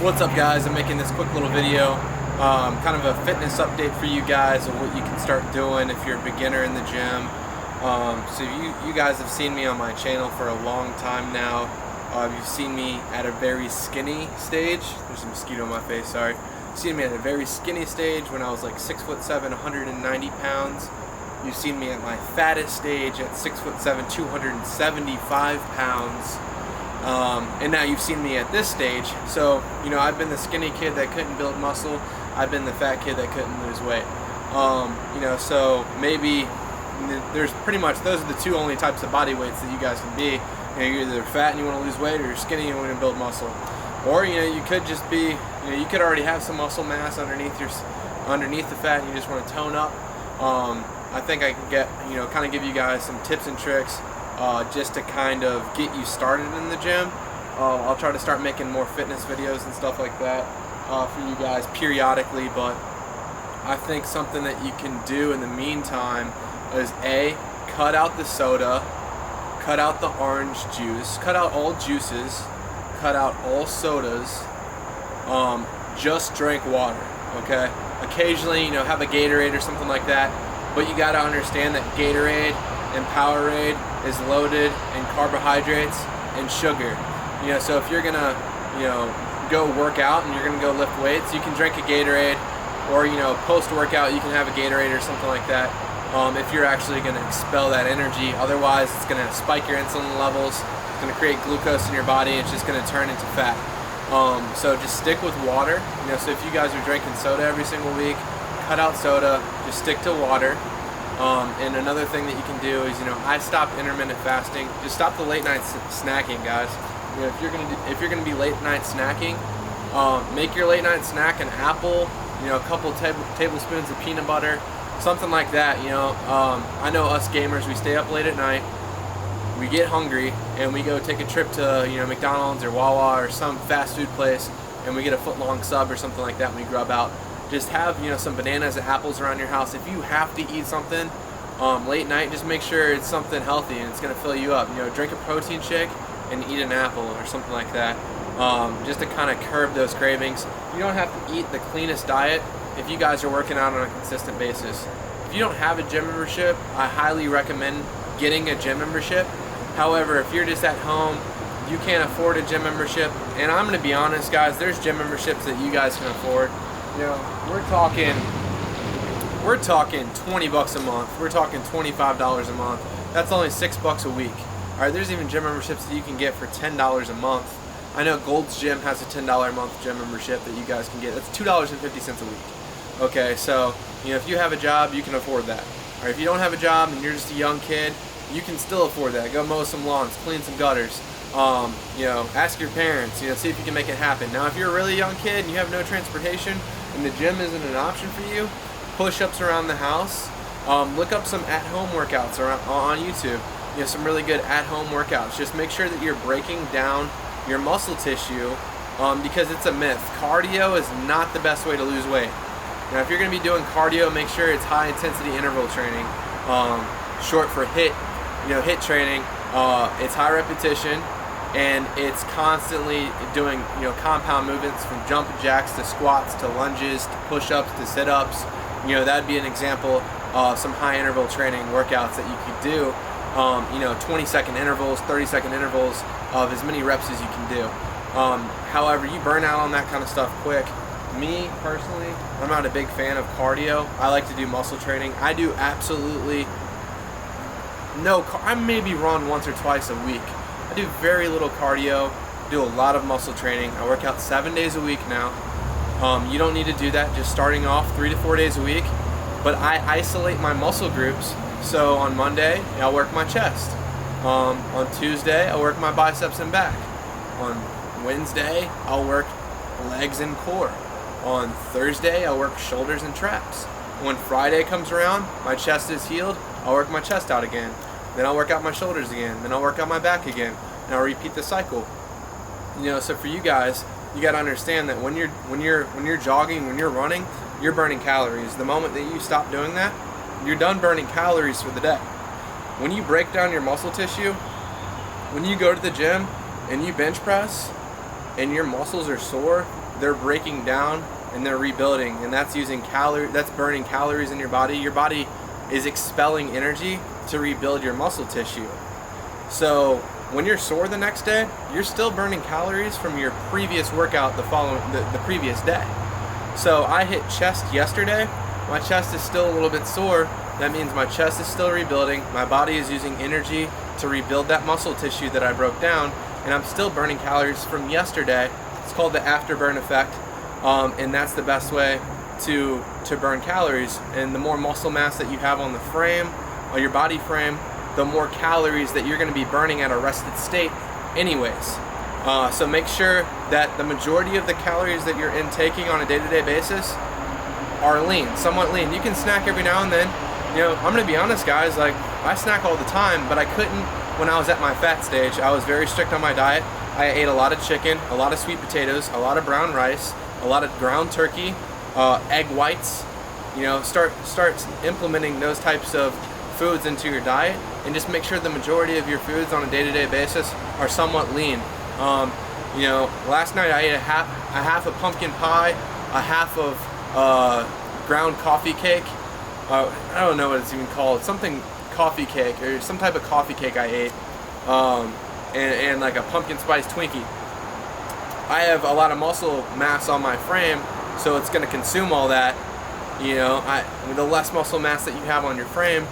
What's up, guys? I'm making this quick little video, kind of a fitness update for you guys of what you can start doing if you're a beginner in the gym. So you guys have seen me on my channel for a long time now. You've seen me at a very skinny stage. There's a mosquito on my face, sorry. You've seen me at a very skinny stage when I was like 6'7", 190 pounds. You've seen me at my fattest stage at 6'7", 275 pounds. And now you've seen me at this stage. So, you know, I've been the skinny kid that couldn't build muscle. I've been the fat kid that couldn't lose weight. You know, so maybe there's pretty much, those are the two only types of body weights that you guys can be. You know, you're either fat and you want to lose weight, or you're skinny and you want to build muscle. Or, you know, you could just be, you know, you could already have some muscle mass underneath the fat and you just want to tone up. I think I can kind of give you guys some tips and tricks just to kind of get you started in the gym. I'll try to start making more fitness videos and stuff like that for you guys periodically, but I think something that you can do in the meantime is cut out the soda, cut out the orange juice, cut out all juices, cut out all sodas, just drink water, okay? Occasionally, you know, have a Gatorade or something like that, but you gotta understand that Gatorade and Powerade is loaded in carbohydrates and sugar. You know, so if you're gonna, you know, go work out and you're gonna go lift weights, you can drink a Gatorade, or, you know, post-workout you can have a Gatorade or something like that. If you're actually gonna expel that energy, otherwise it's gonna spike your insulin levels, it's gonna create glucose in your body, it's just gonna turn into fat. So just stick with water. You know, so if you guys are drinking soda every single week, cut out soda, just stick to water. And another thing that you can do is, you know, I stopped intermittent fasting. Just stop the late night snacking, guys. You know, if you're gonna be late night snacking, make your late night snack an apple, you know, a couple tablespoons of peanut butter, something like that. You know, I know us gamers, we stay up late at night, we get hungry, and we go take a trip to, you know, McDonald's or Wawa or some fast food place, and we get a foot-long sub or something like that, and we grub out. Just have, you know, some bananas and apples around your house. If you have to eat something late night, just make sure it's something healthy and it's gonna fill you up. You know, drink a protein shake and eat an apple or something like that, just to kind of curb those cravings. You don't have to eat the cleanest diet if you guys are working out on a consistent basis. If you don't have a gym membership, I highly recommend getting a gym membership. However, if you're just at home, you can't afford a gym membership, and I'm gonna be honest, guys, there's gym memberships that you guys can afford. You know, we're talking 20 bucks a month. We're talking $25 a month. That's only $6 a week. All right, there's even gym memberships that you can get for $10 a month. I know Gold's Gym has a $10 a month gym membership that you guys can get. That's $2.50 a week. Okay, so, you know, if you have a job, you can afford that. All right, if you don't have a job and you're just a young kid, you can still afford that. Go mow some lawns, clean some gutters. You know, ask your parents, you know, see if you can make it happen. Now, if you're a really young kid and you have no transportation and the gym isn't an option for you, push-ups around the house. Look up some at-home workouts on YouTube. You know, some really good at-home workouts. Just make sure that you're breaking down your muscle tissue, because it's a myth. Cardio is not the best way to lose weight. Now, if you're going to be doing cardio, make sure it's high-intensity interval training, short for HIIT. You know, HIIT training. It's high repetition, and it's constantly doing, you know, compound movements from jump jacks to squats to lunges to push-ups to sit-ups. You know, that'd be an example of some high interval training workouts that you could do. You know, 20-second intervals, 30-second intervals of as many reps as you can do. However, you burn out on that kind of stuff quick. Me, personally, I'm not a big fan of cardio. I like to do muscle training. I do absolutely I maybe run once or twice a week. I do very little cardio, do a lot of muscle training. I work out 7 days a week now. You don't need to do that, just starting off 3 to 4 days a week. But I isolate my muscle groups. So on Monday, I'll work my chest. On Tuesday, I'll work my biceps and back. On Wednesday, I'll work legs and core. On Thursday, I'll work shoulders and traps. When Friday comes around, my chest is healed, I'll work my chest out again. Then I'll work out my shoulders again. Then I'll work out my back again. And I'll repeat the cycle. You know, so for you guys, you got to understand that when you're jogging, when you're running, you're burning calories. The moment that you stop doing that, you're done burning calories for the day. When you break down your muscle tissue, when you go to the gym and you bench press, and your muscles are sore, they're breaking down and they're rebuilding, and that's burning calories in your body. Your body is expelling energy to rebuild your muscle tissue. So when you're sore the next day, you're still burning calories from your previous workout the previous day. So I hit chest yesterday. My chest is still a little bit sore. That means my chest is still rebuilding. My body is using energy to rebuild that muscle tissue that I broke down, and I'm still burning calories from yesterday. It's called the afterburn effect, and that's the best way to burn calories. And the more muscle mass that you have on the frame, or your body frame, the more calories that you're going to be burning at a rested state anyways. So make sure that the majority of the calories that you're intaking on a day-to-day basis are lean, somewhat lean. You can snack every now and then. You know, I'm gonna be honest, guys, like, I snack all the time, but I couldn't when I was at my fat stage. I was very strict on my diet. I ate a lot of chicken, a lot of sweet potatoes, a lot of brown rice, a lot of ground turkey, egg whites. You know, start implementing those types of foods into your diet, and just make sure the majority of your foods on a day-to-day basis are somewhat lean. You know, last night I ate a half of pumpkin pie, a half of ground coffee cake. I don't know what it's even called, something coffee cake, or some type of coffee cake I ate, and like a pumpkin spice Twinkie. I have a lot of muscle mass on my frame, so it's going to consume all that. You know, the less muscle mass that you have on your frame,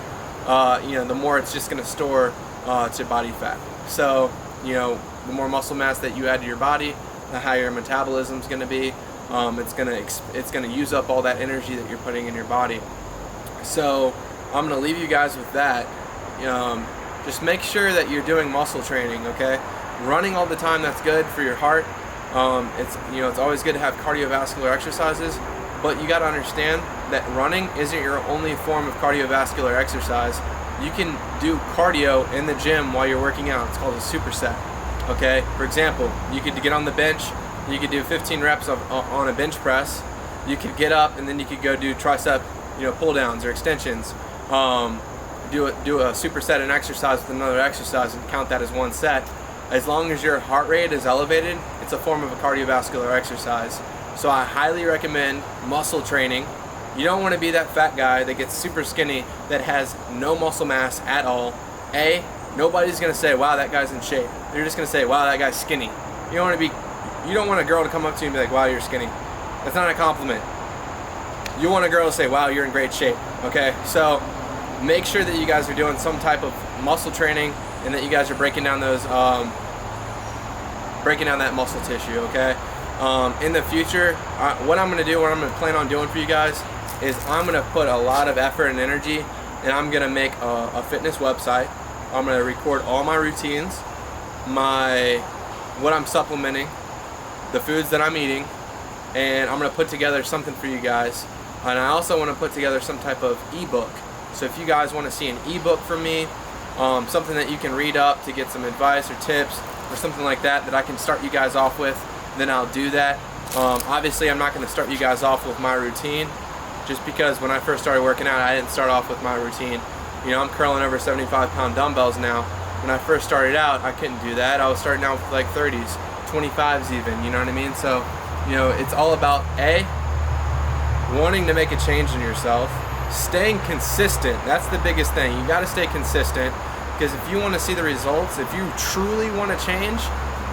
you know, the more it's just going to store to body fat. So, you know, the more muscle mass that you add to your body, the higher your metabolism is going to be. It's gonna use up all that energy that you're putting in your body. So I'm gonna leave you guys with that. Just make sure that you're doing muscle training. Okay, running all the time, that's good for your heart. It's always good to have cardiovascular exercises, but you got to understand that running isn't your only form of cardiovascular exercise. You can do cardio in the gym while you're working out. It's called a superset. Okay, for example, you could get on the bench. You could do 15 reps on a bench press. You could get up and then you could go do tricep, pull downs or extensions. Do a superset and exercise with another exercise and count that as one set. As long as your heart rate is elevated, it's a form of a cardiovascular exercise. So I highly recommend muscle training. You don't want to be that fat guy that gets super skinny that has no muscle mass at all. Nobody's gonna say, wow, that guy's in shape. They're just gonna say, wow, that guy's skinny. You don't want a girl to come up to you and be like, wow, you're skinny. That's not a compliment. You want a girl to say, wow, you're in great shape. Okay, so make sure that you guys are doing some type of muscle training and that you guys are breaking down that muscle tissue. Okay. In the future, what I'm going to plan on doing for you guys is I'm going to put a lot of effort and energy, and I'm going to make a fitness website. I'm going to record all my routines, what I'm supplementing, the foods that I'm eating, and I'm going to put together something for you guys. And I also want to put together some type of ebook. So if you guys want to see an ebook from me, something that you can read up to get some advice or tips or something like that I can start you guys off with, then I'll do that. Obviously, I'm not going to start you guys off with my routine, just because when I first started working out, I didn't start off with my routine. I'm curling over 75-pound dumbbells now. When I first started out, I couldn't do that. I was starting out with like 30s, 25s even, you know what I mean? So, it's all about wanting to make a change in yourself, staying consistent. That's the biggest thing. You got to stay consistent, because if you want to see the results, if you truly want to change,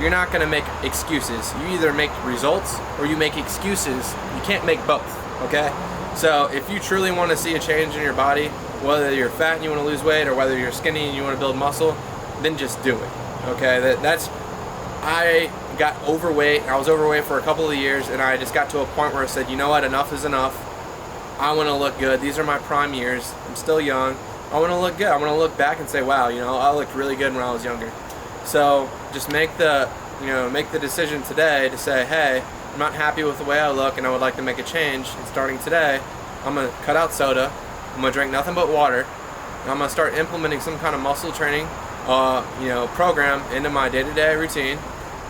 you're not going to make excuses. You either make results or you make excuses. You can't make both, okay? So if you truly want to see a change in your body, whether you're fat and you want to lose weight or whether you're skinny and you want to build muscle, then just do it, okay? I got overweight. I was overweight for a couple of years, and I just got to a point where I said, you know what, enough is enough. I want to look good. These are my prime years. I'm still young. I want to look good. I want to look back and say, wow, I looked really good when I was younger. So just make the decision today to say, hey, I'm not happy with the way I look and I would like to make a change. And starting today, I'm going to cut out soda. I'm going to drink nothing but water. And I'm going to start implementing some kind of muscle training program into my day-to-day routine.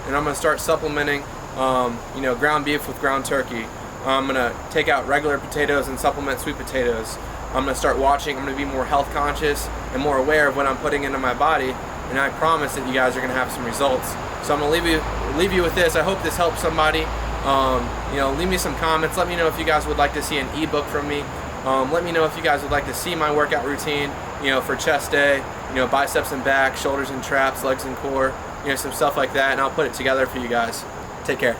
And I'm going to start supplementing ground beef with ground turkey. I'm going to take out regular potatoes and supplement sweet potatoes. I'm going to start watching. I'm going to be more health conscious and more aware of what I'm putting into my body. And I promise that you guys are going to have some results. So I'm gonna leave you with this. I hope this helps somebody. You know, leave me some comments. Let me know if you guys would like to see an ebook from me. Let me know if you guys would like to see my workout routine, you know, for chest day, you know, biceps and back, shoulders and traps, legs and core, you know, some stuff like that, and I'll put it together for you guys. Take care.